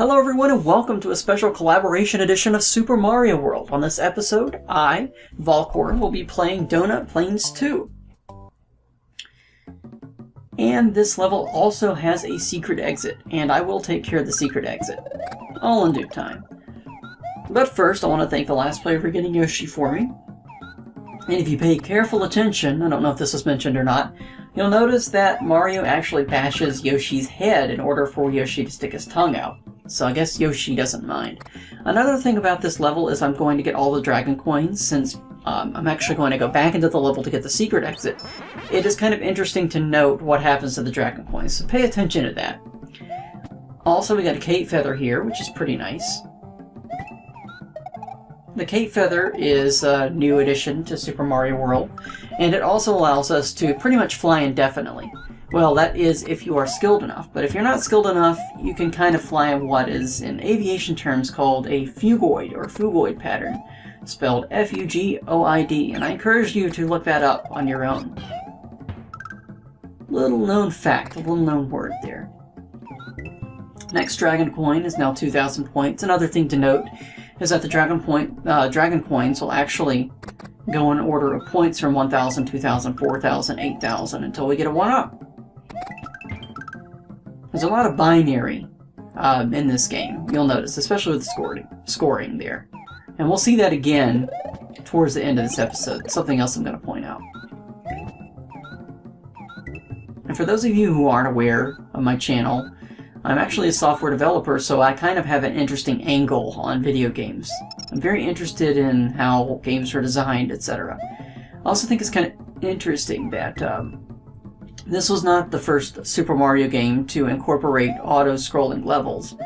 Hello everyone and welcome to a special collaboration edition of Super Mario World. On this episode, I, Valcor, will be playing Donut Plains 2. And this level also has a secret exit, and I will take care of the secret exit, all in due time. But first, I want to thank the last player for getting Yoshi for me. And if you pay careful attention, I don't know if this was mentioned or not, you'll notice that Mario actually bashes Yoshi's head in order for Yoshi to stick his tongue out. So I guess Yoshi doesn't mind. Another thing about this level is I'm going to get all the dragon coins since I'm actually going to go back into the level to get the secret exit. It is kind of interesting to note what happens to the dragon coins, so pay attention to that. Also, we got a Cape Feather here, which is pretty nice. The Cape Feather is a new addition to Super Mario World, and it also allows us to pretty much fly indefinitely. Well, that is if you are skilled enough, but if you're not skilled enough, you can kind of fly in what is, in aviation terms, called a fugoid or phugoid pattern, spelled F-U-G-O-I-D, and I encourage you to look that up on your own. Little known fact, a little known word there. Next dragon coin is now 2,000 points. Another thing to note is that the dragon coins will actually go in order of points from 1,000, 2,000, 4,000, 8,000 until we get a 1-up. There's a lot of binary in this game, you'll notice, especially with the scoring there. And we'll see that again towards the end of this episode, something else I'm going to point out. And for those of you who aren't aware of my channel, I'm actually a software developer, so I kind of have an interesting angle on video games. I'm very interested in how games are designed, etc. I also think it's kind of interesting that this was not the first Super Mario game to incorporate auto-scrolling levels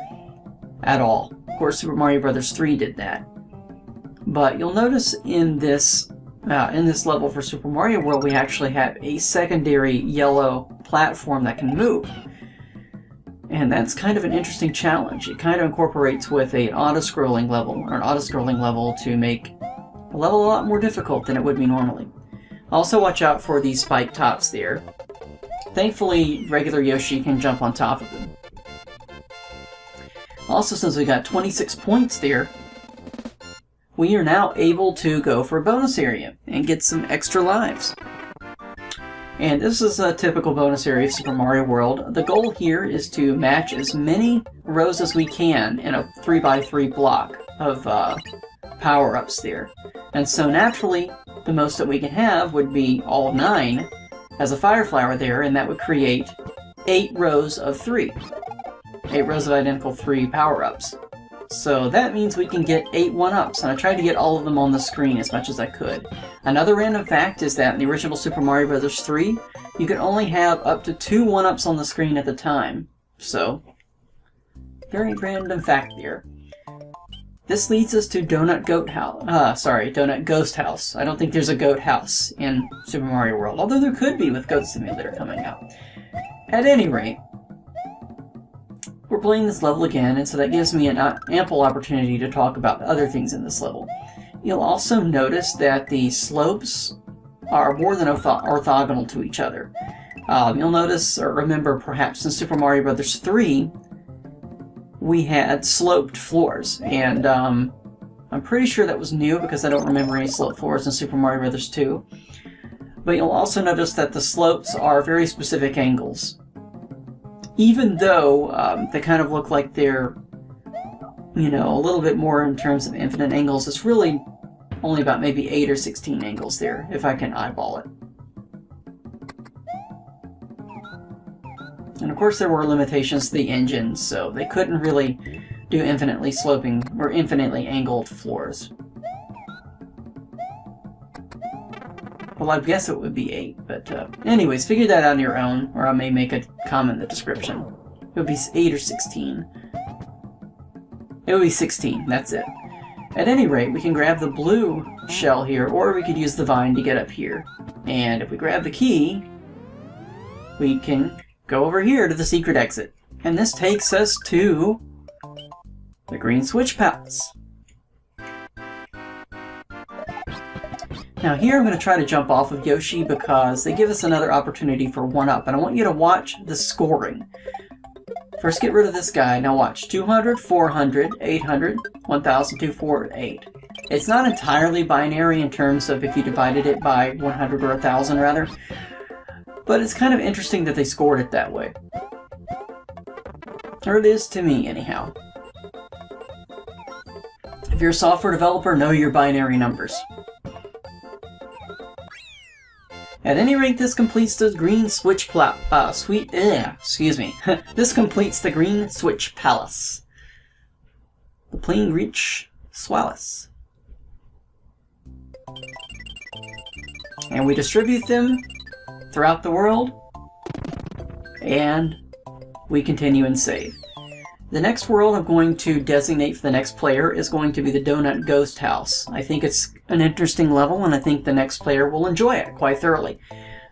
at all. Of course, Super Mario Bros. 3 did that. But you'll notice in this level for Super Mario World, we actually have a secondary yellow platform that can move. And that's kind of an interesting challenge. It kind of incorporates with an auto-scrolling level, to make the level a lot more difficult than it would be normally. Also watch out for these spike tops there. Thankfully, regular Yoshi can jump on top of them. Also, since we got 26 points there, we are now able to go for a bonus area and get some extra lives. And this is a typical bonus area of Super Mario World. The goal here is to match as many rows as we can in a 3x3 block of power-ups there. And so naturally, the most that we can have would be all 9 as a fire flower there, and that would create 8 rows of 3. 8 rows of identical 3 power-ups. So that means we can get 8 1-ups, and I tried to get all of them on the screen as much as I could. Another random fact is that in the original Super Mario Bros. 3, you could only have up to 2 1-ups on the screen at the time. So, very random fact there. This leads us to Donut Ghost House. I don't think there's a goat house in Super Mario World, although there could be with Goat Simulator coming out. At any rate, we're playing this level again, and so that gives me an ample opportunity to talk about other things in this level. You'll also notice that the slopes are more than orthogonal to each other. You'll notice, or remember perhaps, in Super Mario Bros. 3, we had sloped floors, and I'm pretty sure that was new because I don't remember any sloped floors in Super Mario Bros. 2. But you'll also notice that the slopes are very specific angles. Even though they kind of look like they're, you know, a little bit more in terms of infinite angles, it's really only about maybe 8 or 16 angles there, if I can eyeball it. And of course there were limitations to the engine, so they couldn't really do infinitely sloping or infinitely angled floors. Well, I guess it would be 8, but anyways, figure that out on your own, or I may make a comment in the description. It would be 8 or 16. It would be 16, that's it. At any rate, we can grab the blue shell here, or we could use the vine to get up here. And if we grab the key, we can go over here to the secret exit. And this takes us to the Green Switch Palace. Now here I'm going to try to jump off of Yoshi because they give us another opportunity for 1-up, and I want you to watch the scoring. First get rid of this guy. Now watch. 200, 400, 800, 1,248. It's not entirely binary in terms of if you divided it by 100 or 1,000 rather. But it's kind of interesting that they scored it that way. Or it is to me, anyhow. If you're a software developer, know your binary numbers. At any rate, this completes the Green Switch This completes the Green Switch Palace. The Plain Reach Swalis. And we distribute them throughout the world. And we continue and save. The next world I'm going to designate for the next player is going to be the Donut Ghost House. I think it's an interesting level, and I think the next player will enjoy it quite thoroughly.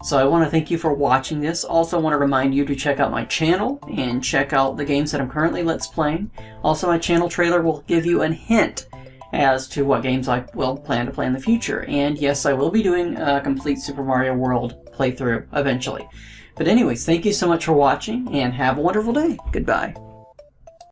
So I want to thank you for watching this. Also want to remind you to check out my channel and check out the games that I'm currently Let's Playing. Also, my channel trailer will give you a hint as to what games I will plan to play in the future. And yes, I will be doing a complete Super Mario World playthrough eventually. But anyways, thank you so much for watching, and have a wonderful day. Goodbye.